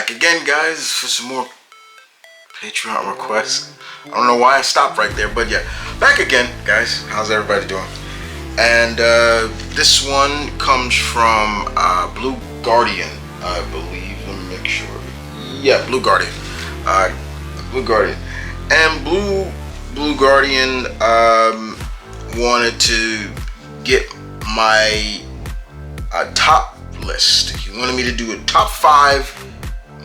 Back again, guys, for some more Patreon requests. I don't know why I stopped right there, but yeah, back again, guys. How's everybody doing? And this one comes from Blue Guardian, I believe. Let me make sure. Yeah, Blue Guardian. Blue Guardian. And Blue Guardian wanted to get my top list. He wanted me to do a top 5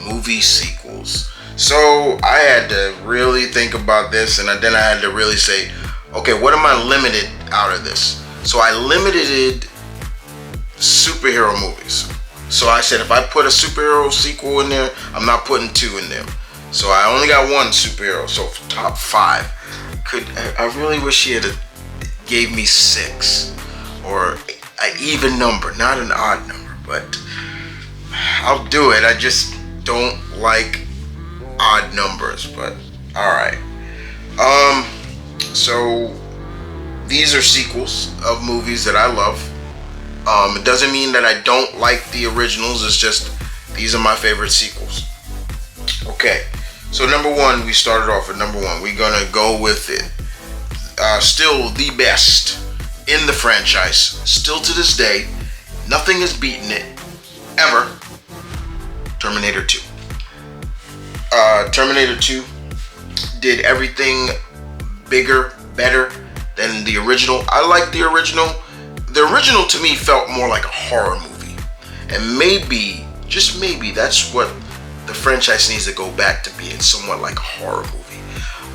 movie sequels. So I had to really think about this, and then I had to really say, okay, what am I limited out of this? So I limited superhero movies. So I said, if I put a superhero sequel in there, I'm not putting 2 in there. So I only got 1 superhero. So for top 5, I really wish he had gave me 6 or an even number, not an odd number, but I'll do it. I just don't like odd numbers, but all right. So these are sequels of movies that I love. It doesn't mean that I don't like the originals. It's just these are my favorite sequels. Okay, so number 1, we started off with number 1. We're gonna go with it. Still the best in the franchise. Still to this day, nothing has beaten it ever. Terminator 2. Terminator 2 did everything bigger, better than the original. I like the original. The original to me felt more like a horror movie. And maybe, just maybe, that's what the franchise needs to go back to being, somewhat like a horror movie.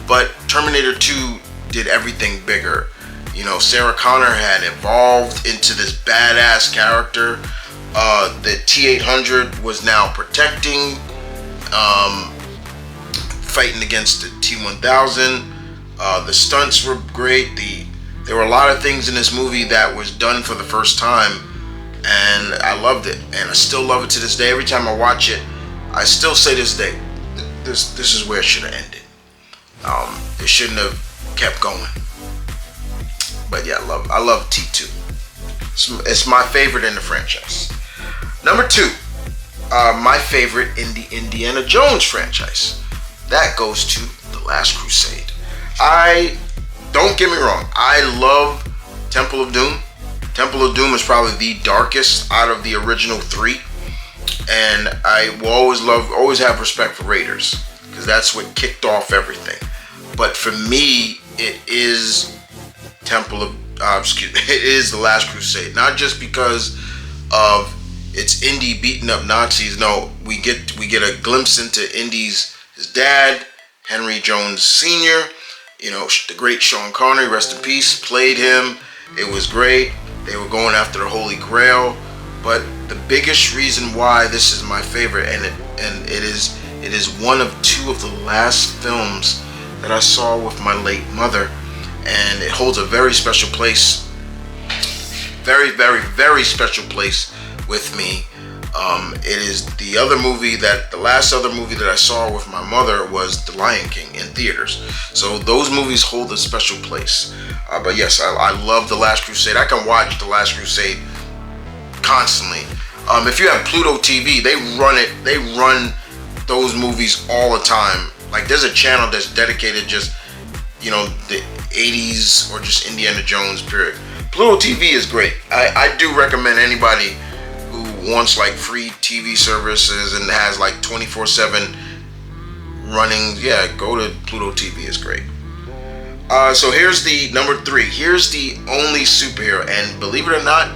But Terminator 2 did everything bigger. You know, Sarah Connor had evolved into this badass character. The T-800 was now protecting, fighting against the T-1000. The stunts were great. There were a lot of things in this movie that was done for the first time, and I loved it, and I still love it to this day. Every time I watch it, I still say this day, this is where it should have ended. It shouldn't have kept going. But yeah, I love T2. It's my favorite in the franchise. Number 2, my favorite in the Indiana Jones franchise. That goes to The Last Crusade. Don't get me wrong, I love Temple of Doom. Temple of Doom is probably the darkest out of the original 3. And I will always have respect for Raiders, because that's what kicked off everything. But for me, it is it is The Last Crusade. Not just because of it's Indy beating up Nazis. No, we get a glimpse into Indy's his dad, Henry Jones Sr. You know, the great Sean Connery, rest in peace, played him. It was great. They were going after the Holy Grail. But the biggest reason why this is my favorite, and it is one of 2 of the last films that I saw with my late mother, and it holds a very special place, very, very, very special place with me. It is the last other movie that I saw with my mother was The Lion King in theaters. So those movies hold a special place. But yes, I love The Last Crusade. I can watch The Last Crusade constantly. If you have Pluto TV, they run those movies all the time. Like, there's a channel that's dedicated just, you know, the 80s or just Indiana Jones period. Pluto TV is great. I do recommend anybody who wants like free TV services and has like 24/7 running, yeah, go to Pluto TV. It's great. So here's the number 3. Here's the only superhero, and believe it or not,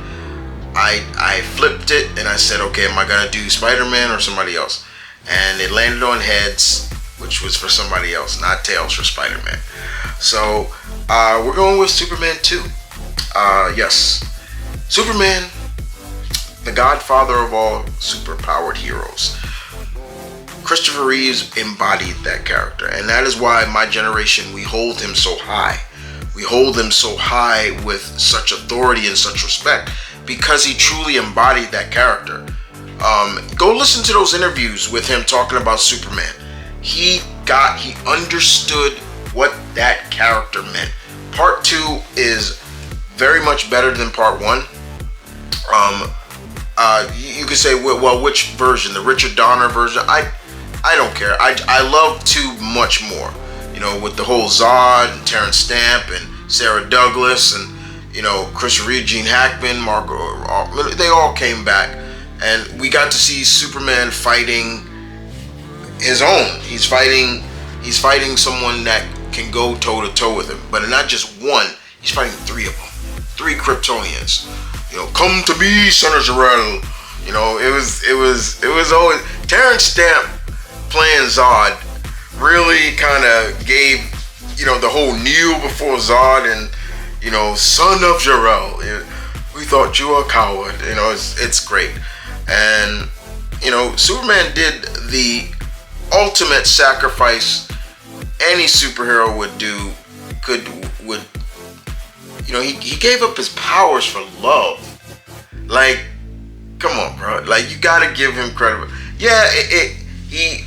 I flipped it and I said, okay, am I gonna do Spider-Man or somebody else? And it landed on heads, which was for somebody else, not tails for Spider-Man. So we're going with Superman 2. Yes, Superman, the godfather of all superpowered heroes. Christopher Reeves embodied that character, and that is why my generation, we hold him so high. We hold him so high with such authority and such respect, because he truly embodied that character. Go listen to those interviews with him talking about Superman. He understood what that character meant. Part 2 is very much better than part 1. You could say, well, which version? The Richard Donner version? I don't care. I love 2 much more. With the whole Zod and Terrence Stamp and Sarah Douglas and Chris Reed, Gene Hackman, Margot. They all came back, and we got to see Superman fighting his own. He's fighting someone that can go toe to toe with him, but not just one. He's fighting 3 of them, 3 Kryptonians. Come to me, son of Jor-El. It was always Terrence Stamp playing Zod. Really kind of gave the whole kneel before Zod and son of Jor-El. We thought you were a coward. It's great, and Superman did the ultimate sacrifice any superhero would do. He gave up his powers for love. Like, come on, bro. Like, you gotta give him credit. Yeah, he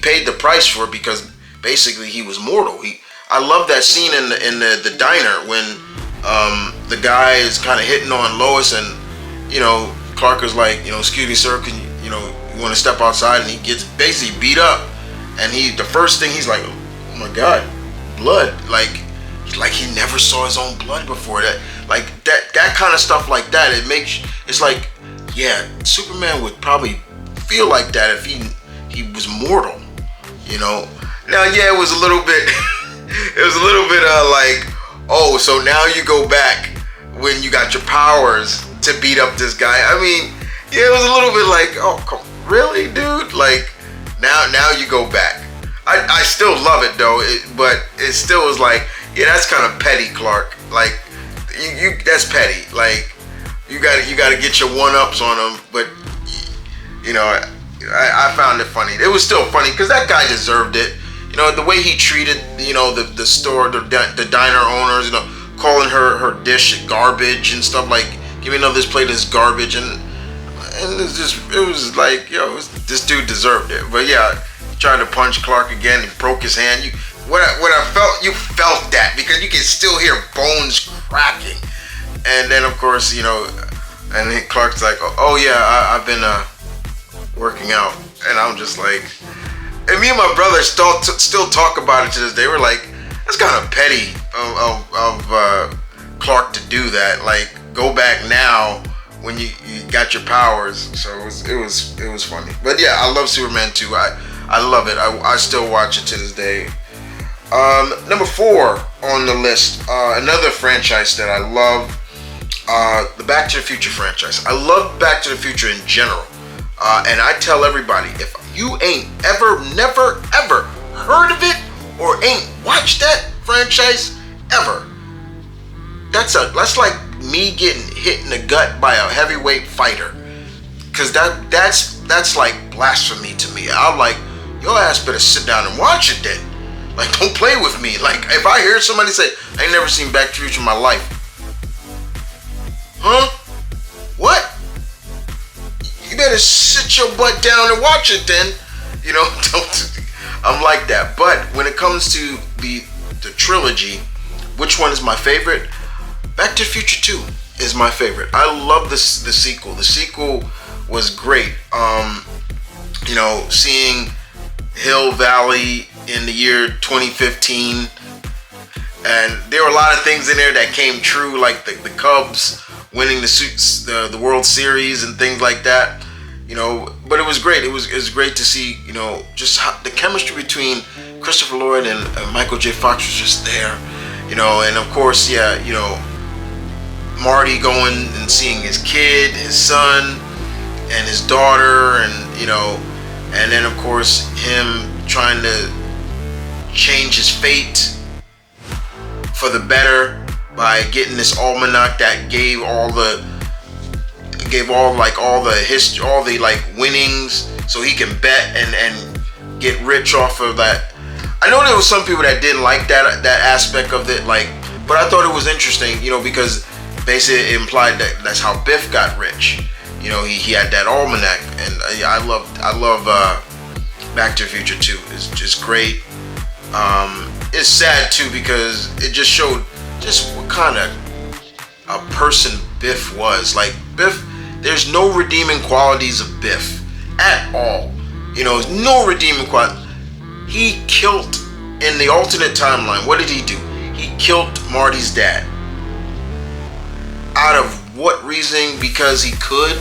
paid the price for it because basically he was mortal. I love that scene in the diner when the guy is kind of hitting on Lois, and Clark is like, excuse me, sir, can you want to step outside, and he gets basically beat up, and the first thing he's like, oh my God, blood, like he never saw his own blood before. That kind of stuff like that, it's like, yeah, Superman would probably feel like that if he was mortal. Now, yeah, it was a little bit like, oh, so now you go back when you got your powers to beat up this guy. I mean, yeah, it was a little bit like, oh, really, dude? Like, now you go back. I still love it though, but it still was like, yeah, that's kind of petty, Clark. Like, you that's petty. Like, you gotta get your 1-ups on him, but I found it funny. It was still funny because that guy deserved it. The way he treated, the store, the diner owners, calling her dish garbage and stuff, like, give me another, this plate is garbage, and it was like, this dude deserved it. But yeah, he tried to punch Clark again and broke his hand. What I felt, you felt that because you can still hear bones cracking. And then of course, and then Clark's like, oh yeah, I've been working out, and I'm just like, and me and my brother still talk about it to this day. We're like, that's kind of petty of Clark to do that. Like, go back now when you got your powers. So it was funny. But yeah, I love Superman 2. I love it. I still watch it to this day. Number 4 on the list, another franchise that I love, the Back to the Future franchise. I love Back to the Future in general. And I tell everybody, if you ain't never, ever heard of it or ain't watched that franchise ever, that's like me getting hit in the gut by a heavyweight fighter. Cause that's like blasphemy to me. I'm like, your ass better sit down and watch it then. Like, don't play with me. Like, if I hear somebody say, I ain't never seen Back to the Future in my life. Huh? What? You better sit your butt down and watch it then. I'm like that. But when it comes to the trilogy, which one is my favorite? Back to the Future 2 is my favorite. I love the sequel. The sequel was great. Seeing Hill Valley in the year 2015, and there were a lot of things in there that came true, like the Cubs winning the World Series and things like that. But it was great. It was great to see, just how the chemistry between Christopher Lloyd and Michael J. Fox was just there, and of course, yeah, Marty going and seeing his kid, his son, and his daughter, and and then of course him trying to change his fate for the better by getting this almanac that gave all the history, all the like winnings, so he can bet and get rich off of that. I know there was some people that didn't like that aspect of it, like, but I thought it was interesting, because basically it implied that that's how Biff got rich. He had that almanac, and I love Back to the Future 2. It's just great. It's sad too because it just showed just what kind of a person Biff was. Like, Biff, there's no redeeming qualities of Biff at all. No redeeming quality. He killed in the alternate timeline. What did he do? He killed Marty's dad. Out of what reason? Because he could.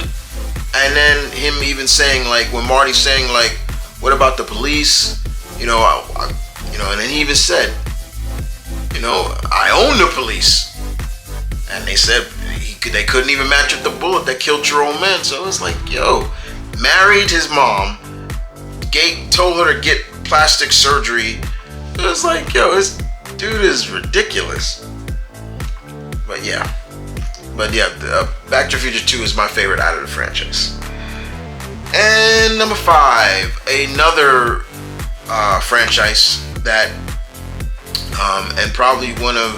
And then him even saying, like, when Marty's saying, like, what about the police? And then he even said, I own the police. And they said they couldn't even match up the bullet that killed your old man. So it's like, married his mom, told her to get plastic surgery. It was like, this dude is ridiculous. But yeah, Back to the Future 2 is my favorite out of the franchise. And number 5, another franchise that, and probably one of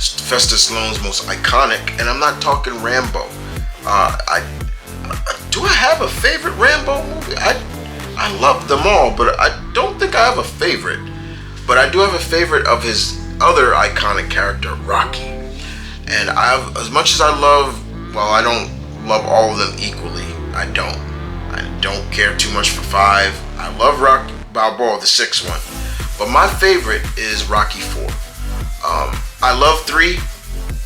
Sylvester Stallone's most iconic, and I'm not talking Rambo. Do I have a favorite Rambo movie? I love them all, but I don't think I have a favorite. But I do have a favorite of his other iconic character, Rocky. And as much as I don't love all of them equally. I don't care too much for 5. I love Rocky Balboa, the 6th one. But my favorite is Rocky 4. I love 3.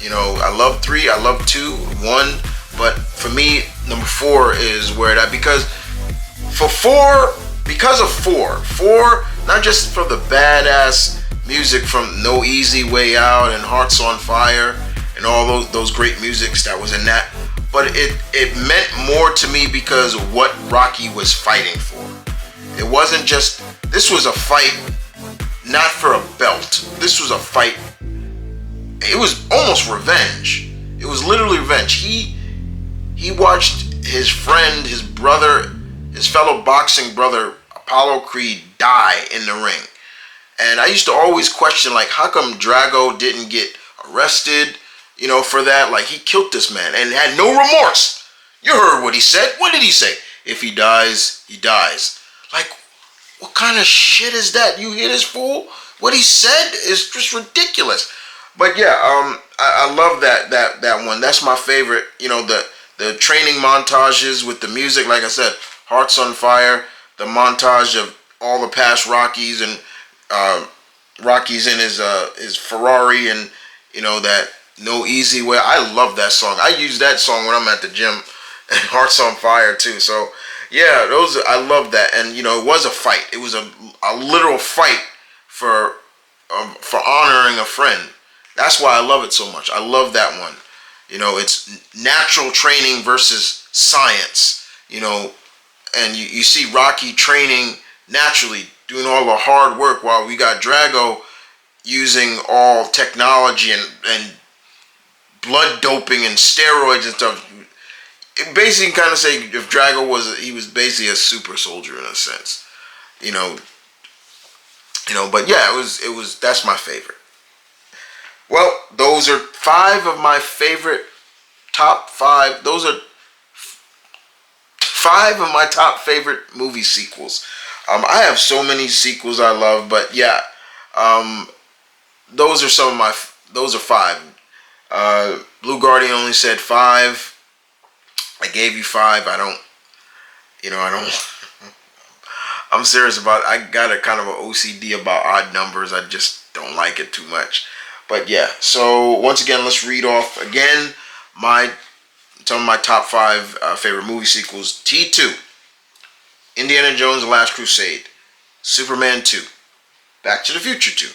I love 3. I love 2, 1. But for me, number 4 is where because of 4, not just for the badass music from No Easy Way Out and Hearts on Fire and all those great musics that was in that, but it meant more to me because of what Rocky was fighting for. It wasn't just, this was a fight not for a belt. This was a fight, it was almost revenge. It was literally revenge. He watched his friend, his brother, his fellow boxing brother, Apollo Creed, die in the ring. And I used to always question, like, how come Drago didn't get arrested, for that? Like, he killed this man and had no remorse. You heard what he said. What did he say? If he dies, he dies. Like, what kind of shit is that? You hear this fool? What he said is just ridiculous. But yeah, I love that one. That's my favorite. The training montages with the music, like I said, Hearts on Fire, the montage of all the past Rockies and Rockies in his Ferrari, and that No Easy Way. I love that song. I use that song when I'm at the gym. And Hearts on Fire too. So yeah, I love that. And it was a fight. It was a literal fight for honoring a friend. That's why I love it so much. I love that one. It's natural training versus science. And you see Rocky training naturally, doing all the hard work, while we got Drago using all technology and blood doping and steroids and stuff. It basically kind of say if Drago he was basically a super soldier in a sense. But yeah, it was that's my favorite. Well, those are 5 of my favorite top 5. Those are 5 of my top favorite movie sequels. I have so many sequels I love, but yeah, those are 5. Blue Guardian only said 5. I gave you 5. I don't. I'm serious about it. I got a kind of an OCD about odd numbers. I just don't like it too much. But yeah, so once again, let's read off again some of my top 5 favorite movie sequels. T2, Indiana Jones: The Last Crusade, Superman 2, Back to the Future 2,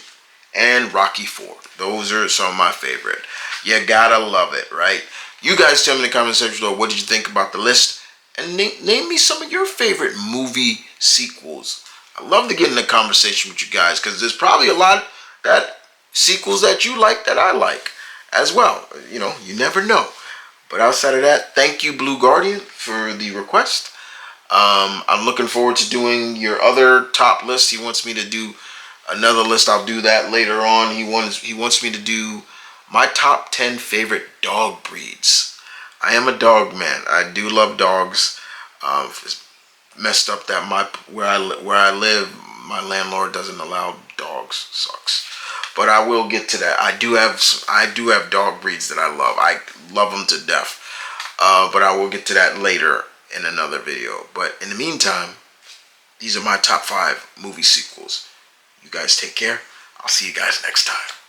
and Rocky 4. Those are some of my favorite. You gotta love it, right? You guys tell me in the comment section below, what did you think about the list? And name me some of your favorite movie sequels. I love to get in the conversation with you guys, because there's probably a lot that sequels that you like that I like as well. You never know. But outside of that, thank you, Blue Guardian, for the request. I'm looking forward to doing your other top list. He wants me to do another list. I'll do that later on. He wants me to do my top 10 favorite dog breeds. I am a dog man. I do love dogs. It's messed up that where I live, my landlord doesn't allow dogs. Sucks. But I will get to that. I do have dog breeds that I love. I love them to death. But I will get to that later in another video. But in the meantime, These are my top 5 movie sequels. You guys take care. I'll see you guys next time.